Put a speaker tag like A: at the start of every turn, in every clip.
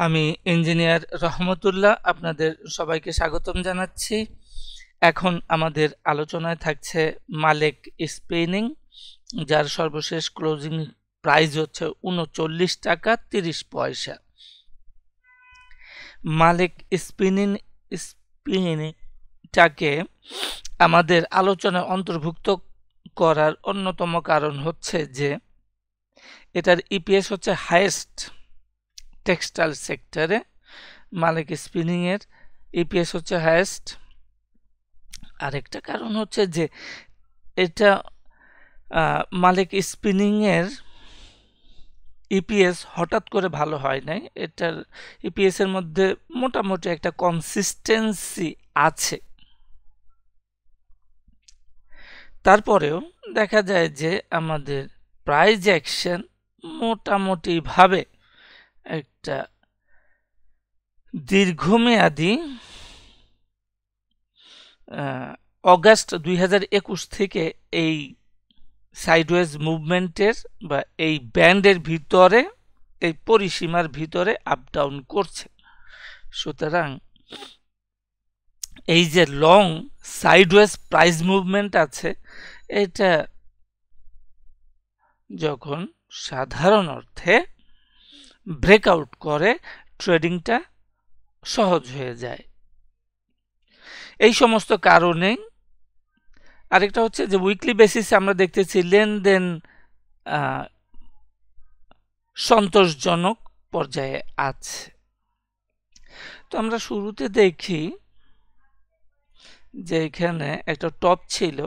A: আমি ইঞ্জিনিয়ার রহমতুল্লাহ আপনাদের সবাইকে স্বাগতম জানাচ্ছি। এখন আমাদের আলোচনায় থাকছে মালেক স্পিনিং, যার সর্বশেষ ক্লোজিং প্রাইস হচ্ছে ৩৯ টাকা ৩০ পয়সা। মালেক স্পিনিংটাকে আমাদের আলোচনায় অন্তর্ভুক্ত করার অন্যতম কারণ হচ্ছে যে এটার ইপিএস হচ্ছে হাইয়েস্ট টেক্সটাইল সেক্টরে। মালেক স্পিনিং এর ইপিএস হচ্ছে হাইয়েস্ট। আরেকটা কারণ হচ্ছে যে এটা মালেক স্পিনিং এর ইপিএস হঠাৎ করে ভালো হয় নাই। এটার ইপিএস এর মধ্যে মোটামুটি একটা কনসিস্টেন্সি আছে। তারপরেও দেখা যায় যে আমাদের প্রাইস অ্যাকশন মোটামুটি ভাবে একটা দীর্ঘমেয়াদী অগাস্ট ২০২১ থেকে এই সাইডওয়েজ মুভমেন্টের বা এই ব্যান্ডের ভিতরে, এই পরিসীমার ভিতরে আপ ডাউন করছে। সুতরাং এই যে লং সাইডওয়েজ প্রাইস মুভমেন্ট আছে, এটা যখন সাধারণ অর্থে ব্রেকআউট করে ট্রেডিংটা সহজ হয়ে যায়। এই সমস্ত কারণে আরেকটা হচ্ছে যে উইকলি বেসিসে আমরা দেখতেছি লেনদেন সন্তোষজনক পর্যায়ে আছে। তো আমরা শুরুতে দেখি যে এখানে একটা টপ ছিল,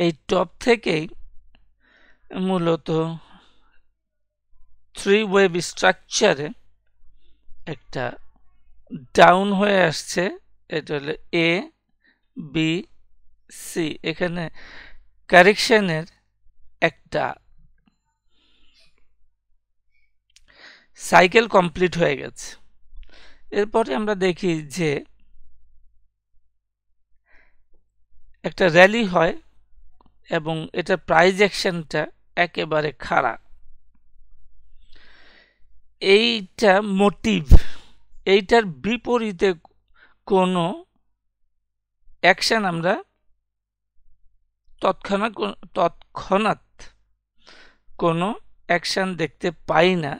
A: এই টপ থেকেই মূলত থ্রি ওয়েভ স্ট্রাকচারে একটা ডাউন হয়ে আসছে। এটা হলো এ বি সি। এখানে কারেকশনের একটা সাইকেল কমপ্লিট হয়ে গেছে। এরপরে আমরা দেখি যে একটা র্যালি হয় এবং এটা প্রাইস অ্যাকশনটা একেবারে খারাপ। এইটা মোটিভ, এইটার বিপরীতে কোনো অ্যাকশন আমরা তৎক্ষণাৎ কোনো অ্যাকশন দেখতে পাই না।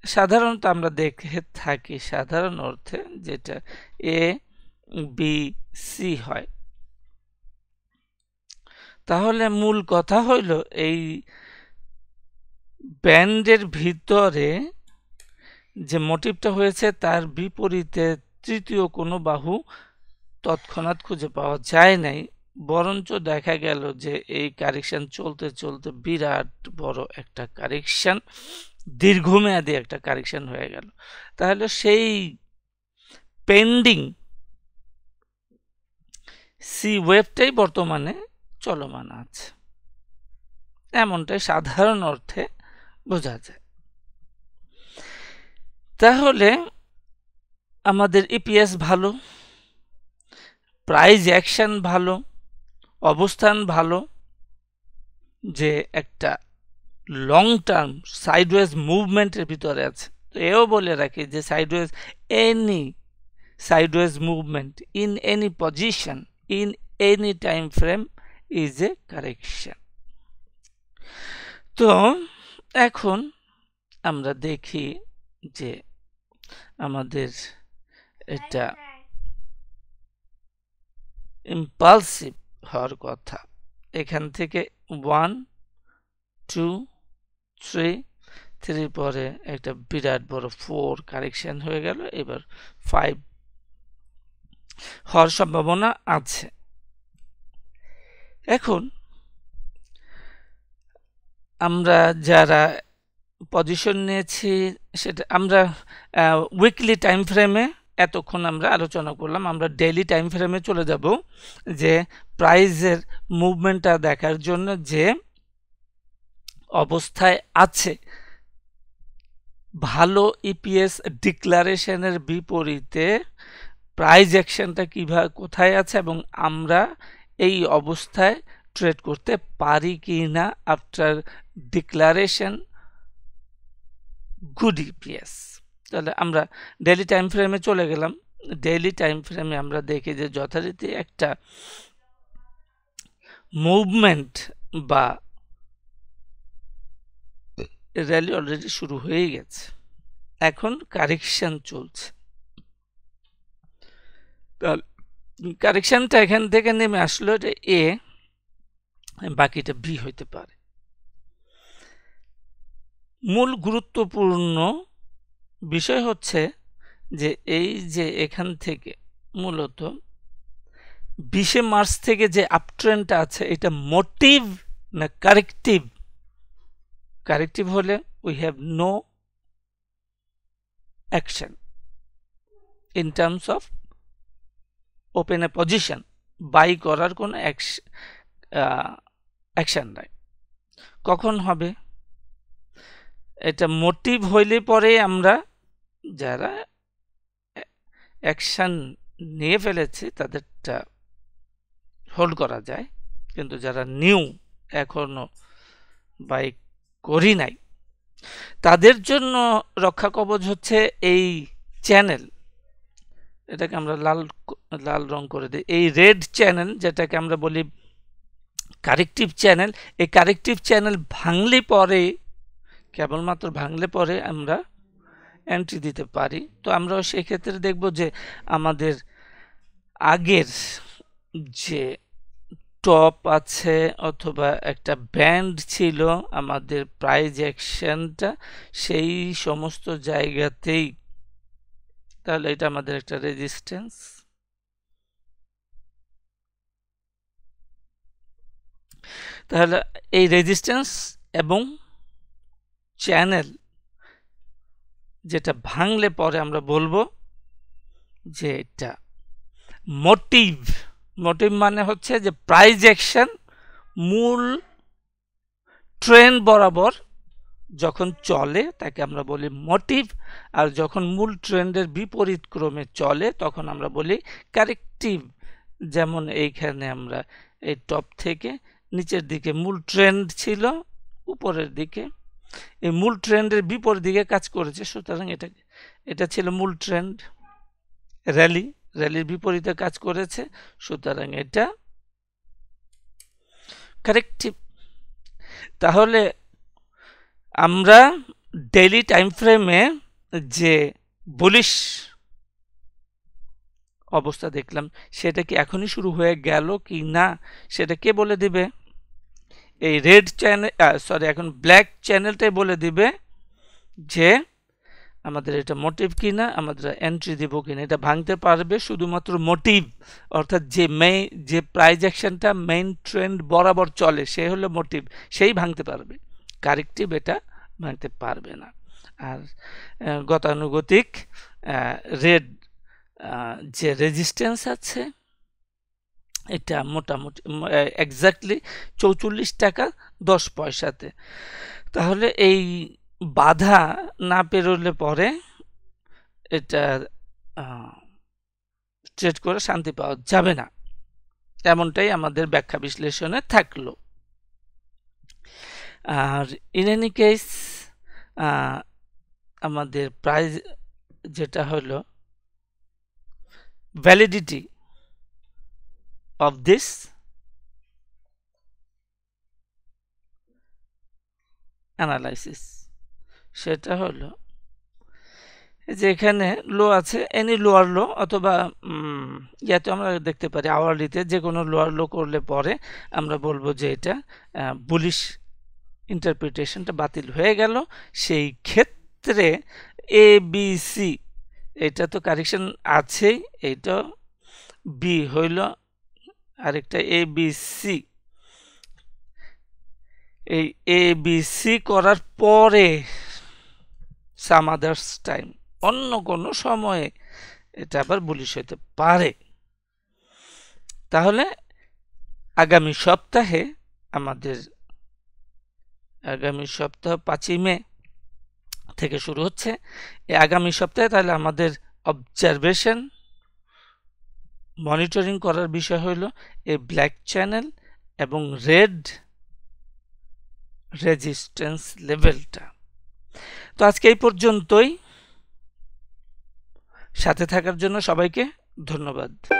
A: সাধারণত আমরা দেখে থাকি সাধারণ অর্থে যেটা এ বি সি হয়। তাহলে মূল কথা হইল এই ব্যান্ডের ভিতরে যে মোটিভটা হয়েছে তার বিপরীতে তৃতীয় কোনো বাহু তৎক্ষণাৎ খুঁজে পাওয়া যায় নাই, বরঞ্চ দেখা গেল যে এই কারেকশন চলতে চলতে বিরাট বড় একটা কারেকশন, দীর্ঘমেয়াদী একটা কারেকশন হয়ে গেল। তাহলে সেই পেন্ডিং সি ওয়েভটাই বর্তমানে চলমান আছে, এমনটাই সাধারণ অর্থে বোঝা যায়। তাহলে আমাদের ইপিএস ভালো, প্রাইস অ্যাকশন ভালো, অবস্থান ভালো, যে একটা লং টার্ম সাইডওয়েজ মুভমেন্টের ভিতরে আছে। তো এও বলে রাখি যে sideways any sideways movement in any position in any time frame is a correction. তো এখন আমরা দেখি যে আমাদের এটা ইম্পালসিভ হওয়ার কথা। এখান থেকে 1 2 3 পরে একটা বিরাট বড় 4 কারেকশন হয়ে গেল। এবার 5 হওয়ার সম্ভাবনা আছে। এখন আমরা যারা পজিশন নিয়েছি সেটা আমরা উইকলি টাইম ফ্রেমে এতক্ষণ আমরা আলোচনা করলাম। আমরা ডেইলি টাইম ফ্রেমে চলে যাব যে প্রাইসের মুভমেন্টটা দেখার জন্য যে অবস্থায় আছে। ভালো ইপিএস ডিক্লারেশনের বিপরীতে প্রাইস অ্যাকশনটা কিভাবে কোথায় আছে এবং আমরা এই অবস্থায় ট্রেড করতে পারি কি না আফটার ডিক্লারেশন গুড ইপিএস। তাহলে আমরা ডেইলি টাইম ফ্রেমে চলে গেলাম। ডেইলি টাইম ফ্রেমে আমরা দেখি যে যথারীতি একটা মুভমেন্ট বা র্যালি অলরেডি শুরু হয়ে গেছে, এখন কারেকশন চলছে। কারেকশনটা এখান থেকে নেমে আসলো, এটা এ, বাকিটা বি হইতে পারে। মূল গুরুত্বপূর্ণ বিষয় হচ্ছে যে এই যে এখান থেকে মূলত 20 মার্চ থেকে যে আপট্রেন্ডটা আছে এটা মোটিভ না কারেক্টিভ? কারেক্টিভ হলে we have no action in terms of open a position, buy করার কোনো অ্যাকশন নাই। কখন হবে? এটা মোটিভ হইলে পরে আমরা যারা অ্যাকশন নিয়ে ফেলেছি তাদেরটা হোল্ড করা যায়, কিন্তু যারা নিউ এখনো বাই করি নাই তাদের জন্য রক্ষা কবচ হচ্ছে এই চ্যানেল। এটাকে আমরা লাল রং করে দিই, এই রেড চ্যানেল যেটাকে আমরা বলি কারেক্টিভ চ্যানেল। এই কারেক্টিভ চ্যানেল ভাঙলে পরে, কেবলমাত্র ভাঙলে পরে আমরা এন্ট্রি দিতে পারি। তো আমরা সেক্ষেত্রে দেখব যে আমাদের আগের যে টপ আছে অথবা একটা ব্যান্ড ছিল আমাদের প্রাইস অ্যাকশনটা, সেই সমস্ত জায়গাতেই, তাহলে এটা আমাদের একটা রেজিস্ট্যান্স। তাহলে এই রেজিস্ট্যান্স এবং চ্যানেল যেটা ভাঙলে পরে আমরা বলবো যে এটা মোটিভ। মোটিভ মানে হচ্ছে যে প্রাইস অ্যাকশন মূল ট্রেন্ড বরাবর যখন চলে তাকে আমরা বলি মোটিভ, আর যখন মূল ট্রেন্ডের বিপরীত ক্রমে চলে তখন আমরা বলি কারেক্টিভ। যেমন এইখানে আমরা এই টপ থেকে নিচের দিকে মূল ট্রেন্ড ছিল, উপরের দিকে এই মূল ট্রেন্ডের বিপরীত দিকে কাজ করেছে, সুতরাং এটা ছিল মূল ট্রেন্ড। র্যালির বিপরীতে কাজ করেছে, সুতরাং এটা কারেক্টিভ। তাহলে আমরা ডেইলি টাইম ফ্রেমে যে বুলিশ অবস্থা দেখলাম সেটা কি এখনই শুরু হয়ে গেল কি না সেটা কে বলে দিবে? এই রেড চ্যানেল, এখন ব্ল্যাক চ্যানেলটাই বলে দিবে যে আমাদের এটা মোটিভ কিনা, আমাদের এন্ট্রি দিব কিনা। এটা ভাঙতে পারবে শুধুমাত্র মোটিভ, অর্থাৎ যে প্রাইস অ্যাকশনটা মেইন ট্রেন্ড বরাবর চলে সে হলো মোটিভ, সেই ভাঙতে পারবে। কারেক্টিভ এটা ভাঙতে পারবে না। আর গতানুগতিক রেড যে রেজিস্ট্যান্স আছে এটা মোটামুটি এক্স্যাক্টলি 44 টাকা 10 পয়সাতে। তাহলে এই বাধা না পেরোলে পরে এটা ট্রেড করে শান্তি পাওয়া যাবে না, এমনটাই আমাদের ব্যাখ্যা বিশ্লেষণে থাকলো। আর ইন এনি কেস আমাদের প্রাইস যেটা হলো ভ্যালিডিটি of this analysis সেটা হলো যে এখানে লো আছে, এনি লোয়ার লো, অথবা ইয়াতে আমরা দেখতে পারি আওয়ারলিতে যে কোনো লোয়ার লো করলে পরে আমরা বলবো যে এটা বুলিশ ইন্টারপ্রিটেশনটা বাতিল হয়ে গেল। সেই ক্ষেত্রে এ বি সি এটা তো কারেকশন আছেই, এইটা বি হইল আরেকটা এ বি সি। এই এ বি সি করার পরে সাম আদার্স টাইম, অন্য কোনো সময়ে এটা আবার বুলিশ হতে পারে। তাহলে আগামী সপ্তাহে আমাদের আগামী সপ্তাহ 5ই মে থেকে শুরু হচ্ছে। এই আগামী সপ্তাহে তাহলে আমাদের অবজারভেশন মনিটরিং করার বিষয় হইল এই ব্ল্যাক চ্যানেল এবং রেড রেজিস্ট্যান্স লেভেলটা। তো আজকে এই পর্যন্তই। সাথে থাকার জন্য সবাইকে ধন্যবাদ।